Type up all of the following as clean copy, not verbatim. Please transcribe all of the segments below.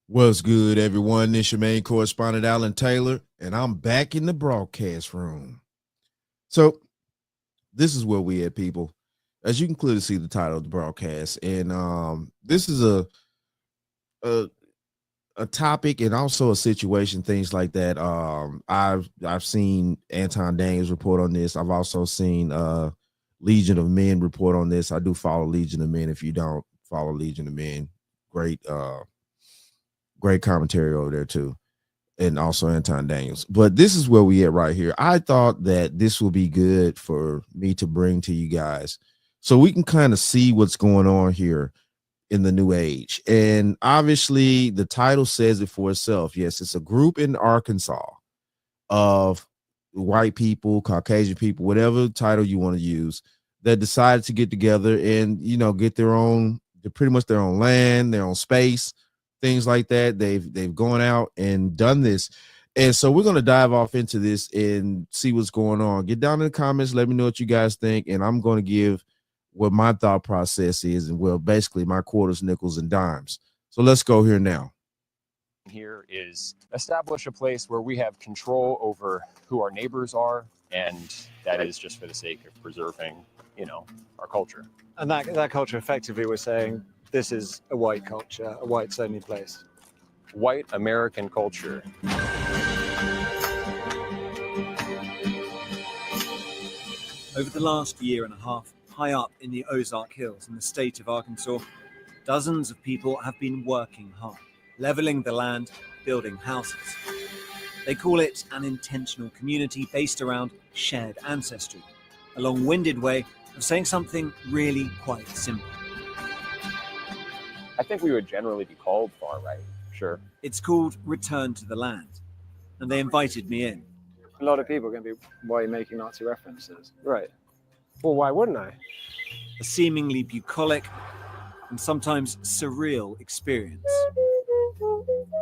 What's good, everyone? This your main correspondent, Alan Taylor, and I'm back in the broadcast room. So, this is where we at, people. As you can clearly see the title of the broadcast, and this is a a topic and also a situation, things like that. I've seen Anton Daniels report on this. I've also seen Legion of Men report on this. I do follow Legion of Men. If you don't follow Legion of Men, great commentary over there too, and also Anton Daniels. But this is where we at right here. I thought that this will be good for me to bring to you guys so we can kind of see what's going on here in the new age. And obviously the title says it for itself. Yes, it's a group in Arkansas of white people, Caucasian people, whatever title you want to use, that decided to get together and, get pretty much their own land, their own space, things like that. They've gone out and done this. And so we're going to dive off into this and see what's going on. Get down in the comments. Let me know what you guys think. And I'm going to give what my thought process is, and well, basically my quarters, nickels, and dimes. So let's go here now. Here is establish a place where we have control over who our neighbors are, and that is just for the sake of preserving, our culture. And that culture, effectively, we're saying this is a white culture, a whites only place. White American culture. Over the last year and a half, high up in the Ozark Hills in the state of Arkansas, dozens of people have been working hard, leveling the land, building houses. They call it an intentional community based around shared ancestry, a long-winded way of saying something really quite simple. I think we would generally be called far right, sure. It's called Return to the Land, and they invited me in. A lot of people are going to be, why are you making Nazi references? Right. Well, why wouldn't I? A seemingly bucolic and sometimes surreal experience.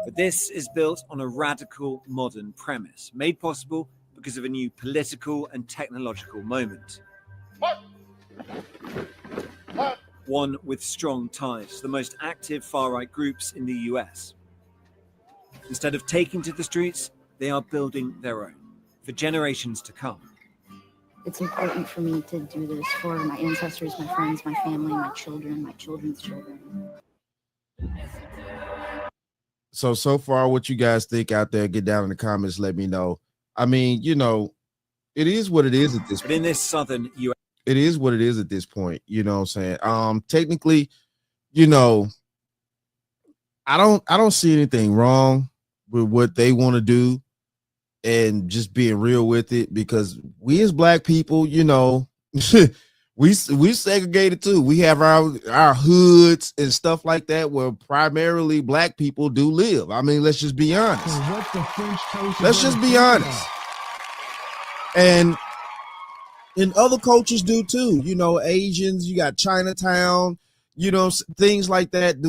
But this is built on a radical modern premise, made possible because of a new political and technological moment. One with strong ties to the most active far-right groups in the US. Instead of taking to the streets, they are building their own, for generations to come. It's important for me to do this for my ancestors, my friends, my family, my children, my children's children. So far, what you guys think out there, get down in the comments, let me know. I mean, it is what it is at this point. But in this southern US, it is what it is at this point. You know what I'm saying? Technically, I don't see anything wrong with what they want to do and just being real with it, because we as black people, we segregated too. We have our hoods and stuff like that where primarily black people do live. I mean, let's just be honest. Let's just be honest. And other cultures do too. Asians, you got Chinatown, things like that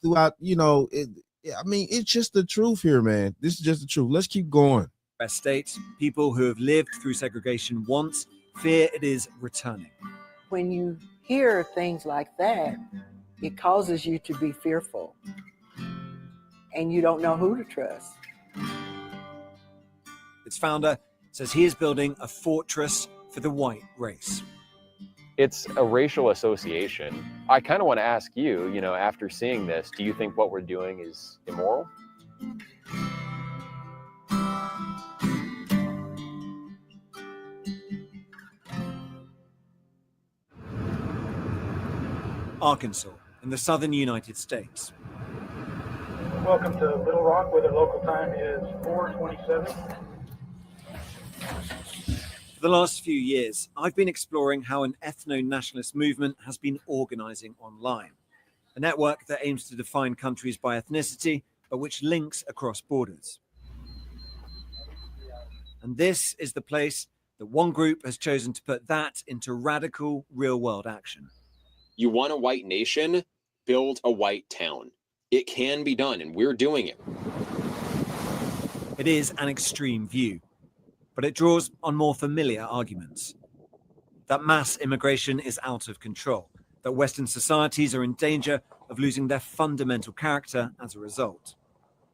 throughout, it's just the truth here, man. This is just the truth. Let's keep going. States, people who have lived through segregation once fear it is returning. When you hear things like that, it causes you to be fearful, and you don't know who to trust. Its founder says he is building a fortress for the white race. It's a racial association. I kind of want to ask you, after seeing this, do you think what we're doing is immoral? Arkansas, in the southern United States. Welcome to Little Rock, where the local time is 4:27. For the last few years, I've been exploring how an ethno-nationalist movement has been organizing online, a network that aims to define countries by ethnicity, but which links across borders. And this is the place that one group has chosen to put that into radical, real-world action. You want a white nation? Build a white town. It can be done, and we're doing it. It is an extreme view, but it draws on more familiar arguments. That mass immigration is out of control, that Western societies are in danger of losing their fundamental character as a result.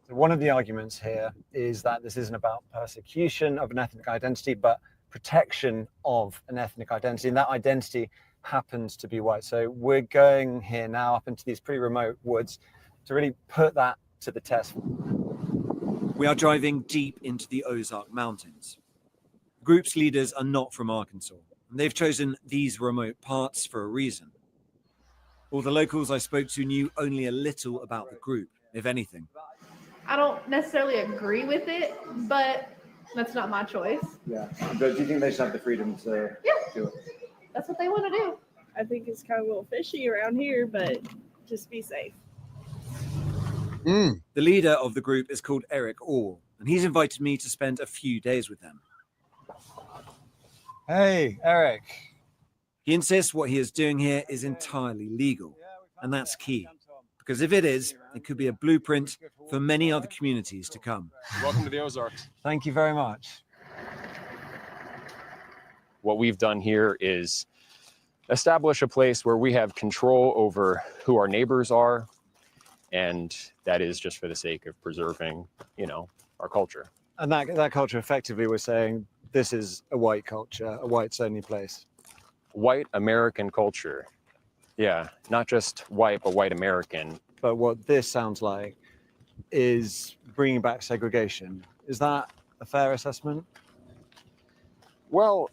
So one of the arguments here is that this isn't about persecution of an ethnic identity, but protection of an ethnic identity, and that identity happens to be white. So we're going here now up into these pretty remote woods to really put that to the test. We are driving deep into the Ozark Mountains. The group's leaders are not from Arkansas, and they've chosen these remote parts for a reason. All the locals I spoke to knew only a little about the group, if anything. I don't necessarily agree with it, but that's not my choice. Yeah, but do you think they should have the freedom to do it? That's what they want to do. I think it's kind of a little fishy around here, but just be safe. The leader of the group is called Eric Orr, and he's invited me to spend a few days with them. Hey, Eric. He insists what he is doing here is entirely legal, and that's key. Because if it is, it could be a blueprint for many other communities to come. Welcome to the Ozarks. Thank you very much. What we've done here is establish a place where we have control over who our neighbors are, and that is just for the sake of preserving, our culture. And that culture, effectively, we're saying this is a white culture, a whites-only place. White American culture. Yeah, not just white, but white American. But what this sounds like is bringing back segregation. Is that a fair assessment? Well,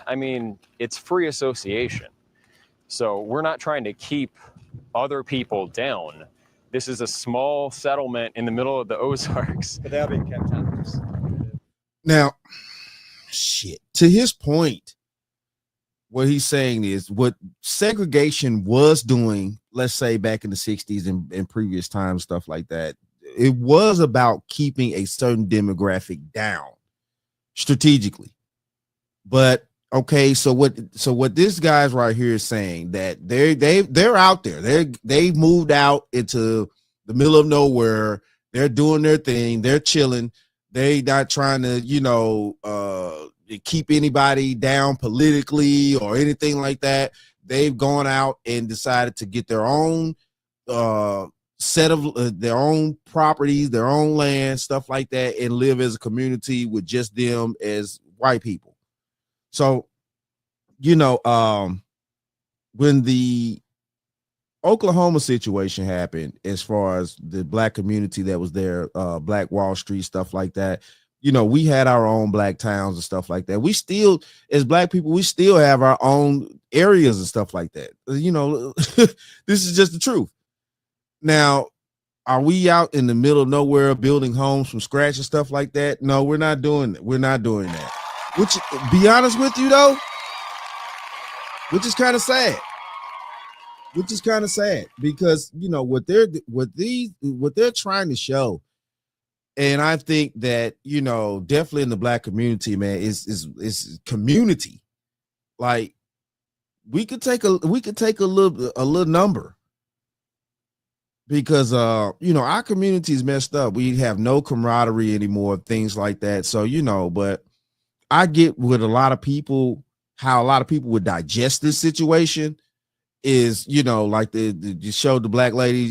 I mean, it's free association. So we're not trying to keep other people down. This is a small settlement in the middle of the Ozarks. But they are being kept out. Now, shit. To his point, what he's saying is what segregation was doing, let's say back in the 60s and previous times, stuff like that. It was about keeping a certain demographic down strategically. But okay, so what this guy's right here is saying, that they're out there. They've moved out into the middle of nowhere. They're doing their thing. They're chilling. They not trying to, keep anybody down politically or anything like that. They've gone out and decided to get their own set of their own properties, their own land, stuff like that, and live as a community with just them as white people. So, when the Oklahoma situation happened, as far as the black community that was there, Black Wall Street, stuff like that, we had our own black towns and stuff like that. We still, as black people, we still have our own areas and stuff like that. This is just the truth. Now, are we out in the middle of nowhere building homes from scratch and stuff like that? No, we're not doing that. We're not doing that. Which, be honest with you though, which is kind of sad. Because what they're trying to show, and I think that definitely in the black community, man, is community. Like we could take a little number, because our community is messed up. We have no camaraderie anymore, things like that. So but I get with a lot of people how a lot of people would digest this situation is, like the show, the black lady,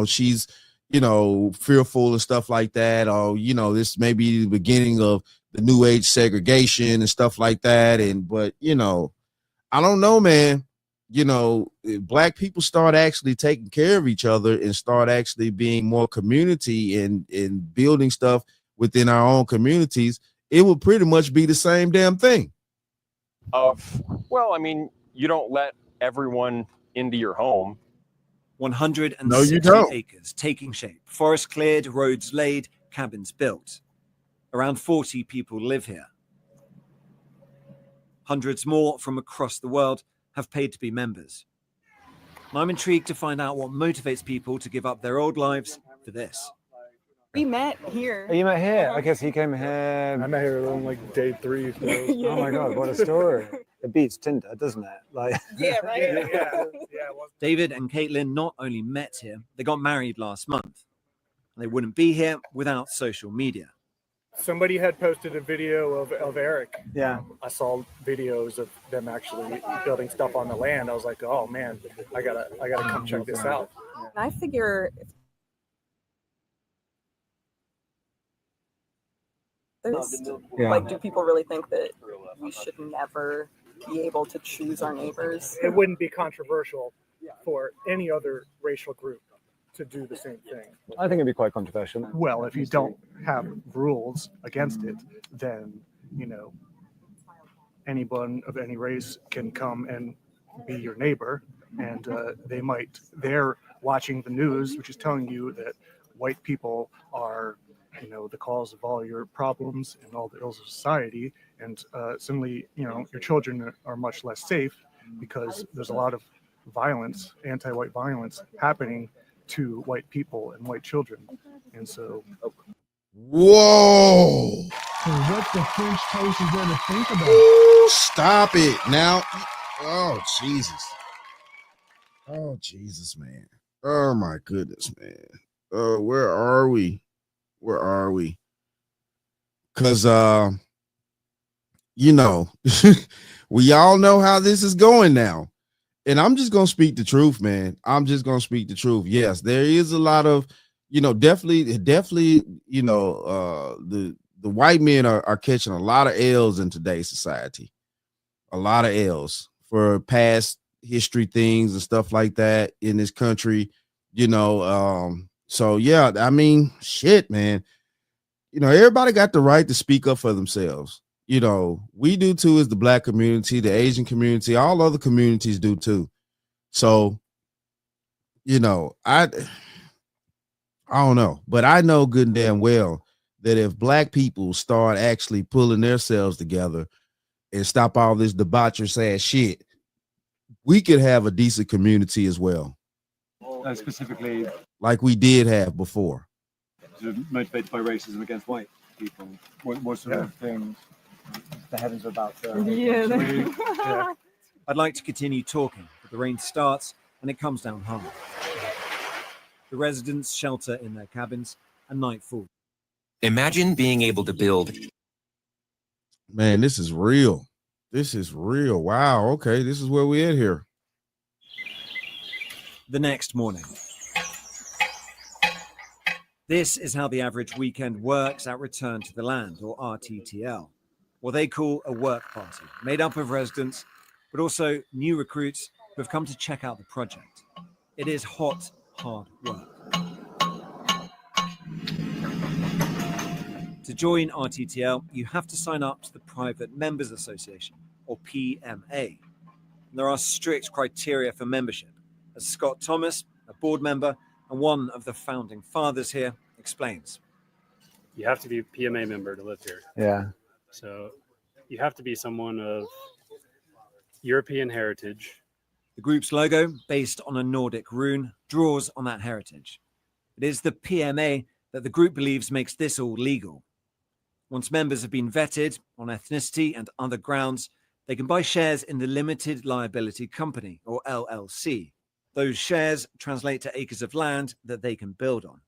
she's, fearful and stuff like that. Or, this may be the beginning of the new age segregation and stuff like that. But I don't know, man. If black people start actually taking care of each other and start actually being more community and building stuff within our own communities, it will pretty much be the same damn thing. Well, I mean, you don't let everyone into your home. 160 acres taking shape, forest cleared, roads laid, cabins built. Around 40 people live here. Hundreds more from across the world have paid to be members. And I'm intrigued to find out what motivates people to give up their old lives for this. We met here. Oh, you met here? I guess he came here. I met her on like day 3. So. Yeah. Oh my God, what a story. It beats Tinder, doesn't it? Like, Yeah, right? Yeah. David and Caitlin not only met here, they got married last month. They wouldn't be here without social media. Somebody had posted a video of Eric. Yeah. I saw videos of them actually building stuff on the land. I was like, oh man, I gotta come check this out. I figure Like, do people really think that we should never be able to choose our neighbors? It wouldn't be controversial for any other racial group to do the same thing. I think it'd be quite controversial. Well, if you don't have rules against it, then, anyone of any race can come and be your neighbor, and they're watching the news, which is telling you that white people are, the cause of all your problems and all the ills of society, and suddenly, your children are much less safe because there's a lot of violence, anti-white violence happening to white people and white children. And so, whoa, so what the French toast is there to think about? Ooh, stop it now. Oh Jesus, man. Oh my goodness, man. Where are we? Because we all know how this is going now. And I'm just gonna speak the truth, man. I'm just gonna speak the truth. Yes, there is a lot of, definitely, the white men are catching a lot of L's in today's society. A lot of L's for past history things and stuff like that in this country, so yeah, I mean, shit, man. Everybody got the right to speak up for themselves. We do too, as the Black community, the Asian community, all other communities do too. So, I don't know, but I know good and damn well that if Black people start actually pulling themselves together and stop all this debaucherous ass shit, we could have a decent community as well. Specifically, like we did have before. Motivated by racism against white people. What sort of things the heavens are about to... Yeah. I'd like to continue talking, but the rain starts and it comes down hard. The residents shelter in their cabins and night falls. Imagine being able to build. Man, this is real. This is real. Wow. Okay, this is where we at here. The next morning. This is how the average weekend works at Return to the Land, or RTTL, what they call a work party, made up of residents, but also new recruits who have come to check out the project. It is hot, hard work. To join RTTL, you have to sign up to the Private Members Association, or PMA. There are strict criteria for membership, as Scott Thomas, a board member and one of the founding fathers here, explains. You have to be a PMA member to live here. Yeah. So you have to be someone of European heritage. The group's logo, based on a Nordic rune, draws on that heritage. It is the PMA that the group believes makes this all legal. Once members have been vetted on ethnicity and other grounds, they can buy shares in the Limited Liability Company, or LLC. Those shares translate to acres of land that they can build on.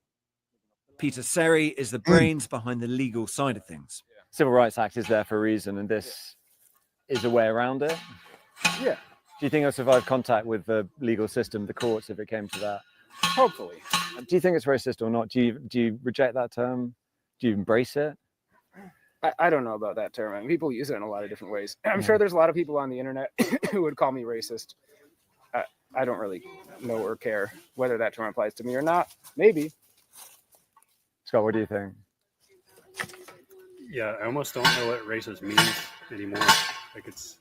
Peter Seri is the brains behind the legal side of things. Civil Rights Act is there for a reason, and this is a way around it. Yeah. Do you think it'll survive contact with the legal system, the courts, if it came to that? Hopefully. Do you think it's racist or not? Do you reject that term? Do you embrace it? I don't know about that term. I mean, people use it in a lot of different ways. I'm sure there's a lot of people on the internet who would call me racist. I don't really know or care whether that term applies to me or not. Maybe. Scott, what do you think? Yeah, I almost don't know what racist means anymore. Like it's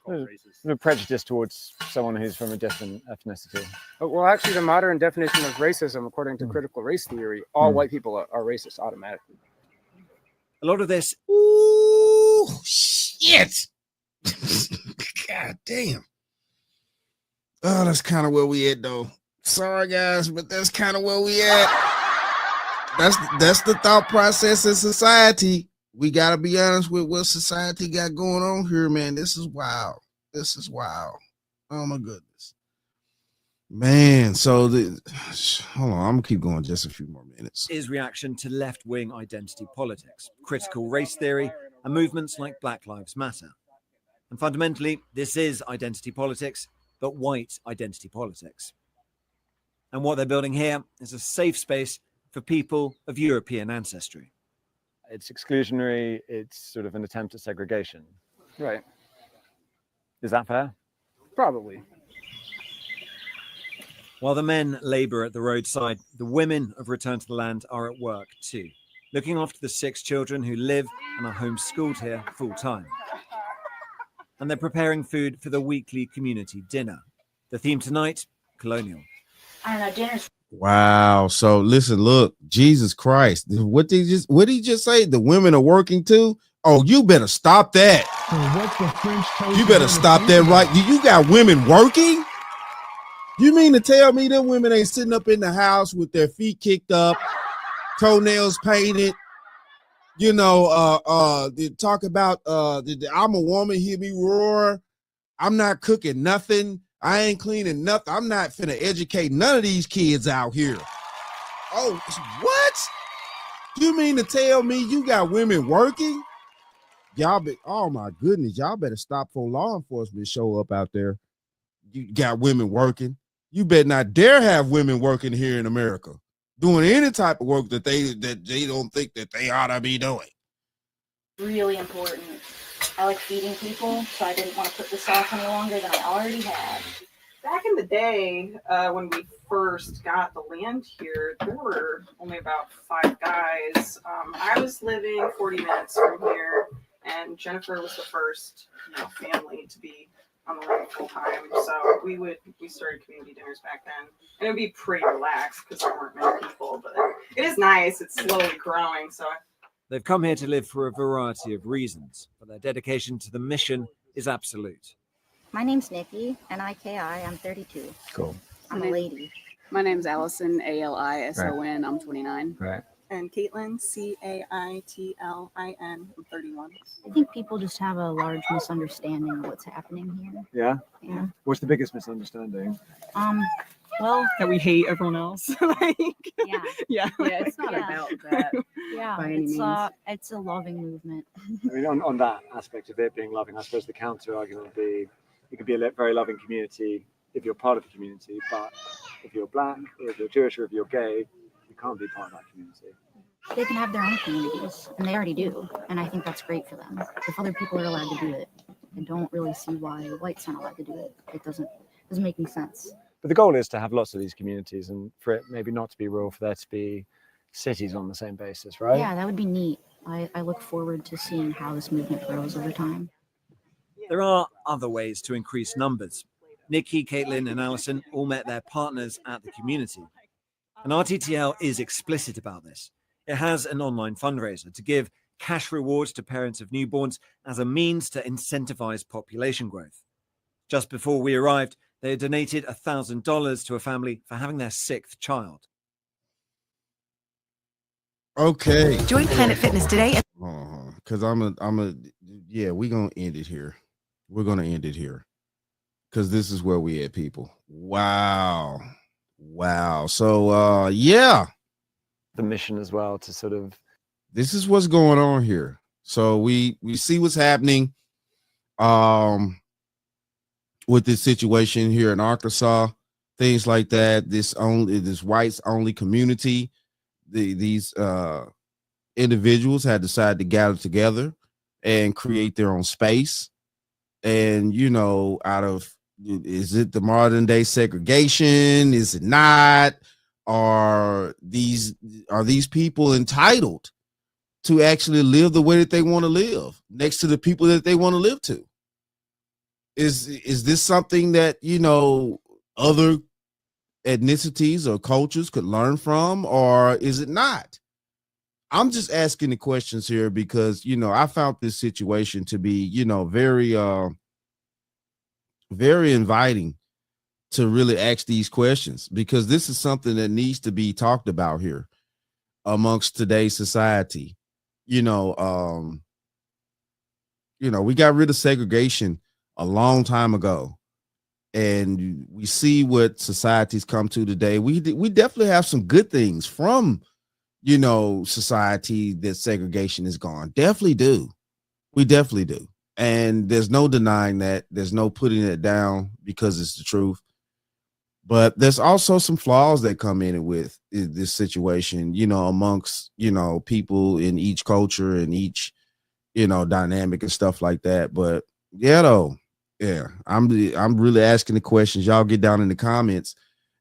racist. A prejudice towards someone who's from a different ethnicity. Well, actually, the modern definition of racism, according to critical race theory, all white people are racist automatically. A lot of this. Ooh, shit. God damn. Oh, that's kind of where we at, though. Sorry, guys, but that's kind of where we at. That's the thought process in society. We got to be honest with what society got going on here, man. This is wild. This is wild. Oh, my goodness. Man, so hold on. I'm going to keep going just a few more minutes. Is reaction to left-wing identity politics, critical race theory, and movements like Black Lives Matter. And fundamentally, this is identity politics, but white identity politics. And what they're building here is a safe space for people of European ancestry. It's exclusionary. It's sort of an attempt at segregation. Right. Is that fair? Probably. While the men labour at the roadside, the women of Return to the Land are at work too, looking after the 6 children who live and are homeschooled here full time. And they're preparing food for the weekly community dinner. The theme tonight, colonial. I don't know, dinner's Wow. So listen, look, Jesus Christ. What did he just say? The women are working too? Oh, you better stop that. So what the French toast You better is stop gonna that think right. about? You got women working? You mean to tell me them women ain't sitting up in the house with their feet kicked up, toenails painted, you know, they talk about I'm a woman, hear me roar. I'm not cooking nothing. I ain't cleaning nothing. I'm not finna educate none of these kids out here. Oh, what? You mean to tell me you got women working? Y'all be, oh my goodness, y'all better stop for law enforcement show up out there. You got women working. You better not dare have women working here in America, doing any type of work that they don't think that they ought to be doing. really important. I like feeding people, so I didn't want to put this off any longer than I already had. Back in the day, when we first got the land here, there were only about 5 guys. I was living 40 minutes from here, and Jennifer was the first, family to be on the land full time. So we started community dinners back then, and it would be pretty relaxed because there weren't many people. But it is nice. It's slowly growing. So They've come here to live for a variety of reasons, but their dedication to the mission is absolute. My name's Nikki, N-I-K-I. I'm 32. Cool. I'm a lady. My name's Allison, A-L-I-S-O-N. I'm 29. Right. And Caitlin, C-A-I-T-L-I-N. I'm 31. I think people just have a large misunderstanding of what's happening here. Yeah. Yeah. What's the biggest misunderstanding? Well, that we hate everyone else. yeah. Yeah. It's not about that. Yeah, by any means. it's a loving movement. I mean, on that aspect of it being loving, I suppose the counter argument would be it could be a very loving community if you're part of the community, but if you're black or if you're Jewish or if you're gay, you can't be part of that community. They can have their own communities, and they already do, and I think that's great for them. If other people are allowed to do it, I don't really see why whites aren't allowed to do it. It doesn't make any sense. But the goal is to have lots of these communities and for it maybe not to be rural, for there to be cities on the same basis, right? Yeah, that would be neat. I look forward to seeing how this movement grows over time. There are other ways to increase numbers. Nikki, Caitlin, and Allison all met their partners at the community. And RTTL is explicit about this. It has an online fundraiser to give cash rewards to parents of newborns as a means to incentivize population growth. Just before we arrived, they donated $1,000 to a family for having their 6th child. Okay. Join Planet Fitness today. Because we're gonna end it here. We're gonna end it here. Because this is where we at, people. Wow. So the mission as well to sort of this is what's going on here. So we see what's happening with this situation here in Arkansas, things like that. This whites only community. These individuals had decided to gather together and create their own space. And out of, is it the modern day segregation? Is it not? Are these people entitled to actually live the way that they want to live next to the people that they want to live to? Is this something that other ethnicities or cultures could learn from, or is it not? I'm just asking the questions here because I found this situation to be very very inviting to really ask these questions, because this is something that needs to be talked about here amongst today's society. We got rid of segregation a long time ago, and we see what society's come to today. We definitely have some good things from society that segregation is gone. Definitely do. We definitely do. And there's no denying that. There's no putting it down because it's the truth. But there's also some flaws that come in it with this situation, you know, amongst, you know, people in each culture and each, you know, dynamic and stuff like that. But yeah, though, yeah, I'm really asking the questions. Y'all get down in the comments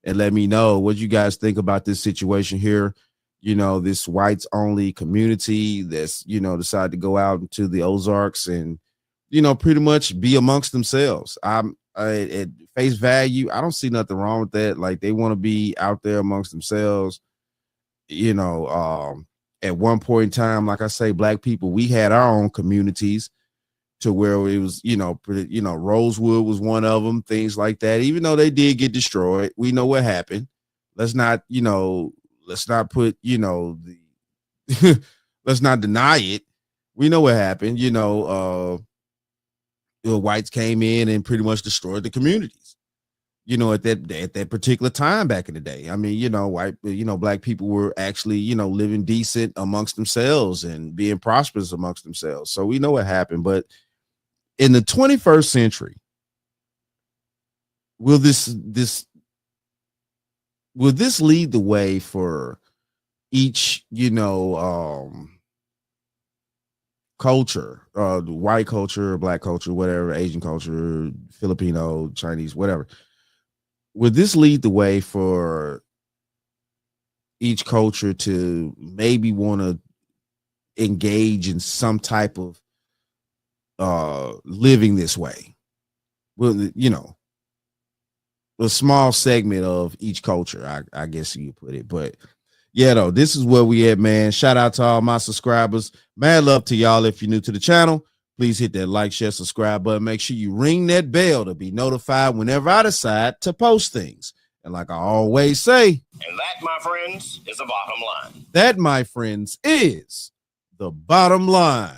and let me know what you guys think about this situation here. You know, this whites only community that's, you know, decided to go out into the Ozarks and, you know, pretty much be amongst themselves. At face value, I don't see nothing wrong with that. Like, they want to be out there amongst themselves. You know, at one point in time, like I say, black people, we had our own communities to where it was, you know, Rosewood was one of them, things like that. Even though they did get destroyed, we know what happened. Let's not put, you know, the let's not deny it. We know what happened. You know, the whites came in and pretty much destroyed the communities, you know, at that particular time back in the day. I mean, you know, black people were actually, you know, living decent amongst themselves and being prosperous amongst themselves. So we know what happened. But in the 21st century, will this lead the way for each, you know, culture, the white culture, black culture, whatever, Asian culture, Filipino, Chinese, whatever? Would this lead the way for each culture to maybe want to engage in some type of living this way? Well, you know, a small segment of each culture, I guess you put it. But yeah, though, this is where we at, man. Shout out to all my subscribers. Mad love to y'all. If you're new to the channel, please hit that like, share, subscribe button. Make sure you ring that bell to be notified whenever I decide to post things. And like I always say, and that, my friends, is the bottom line. That, my friends, is the bottom line.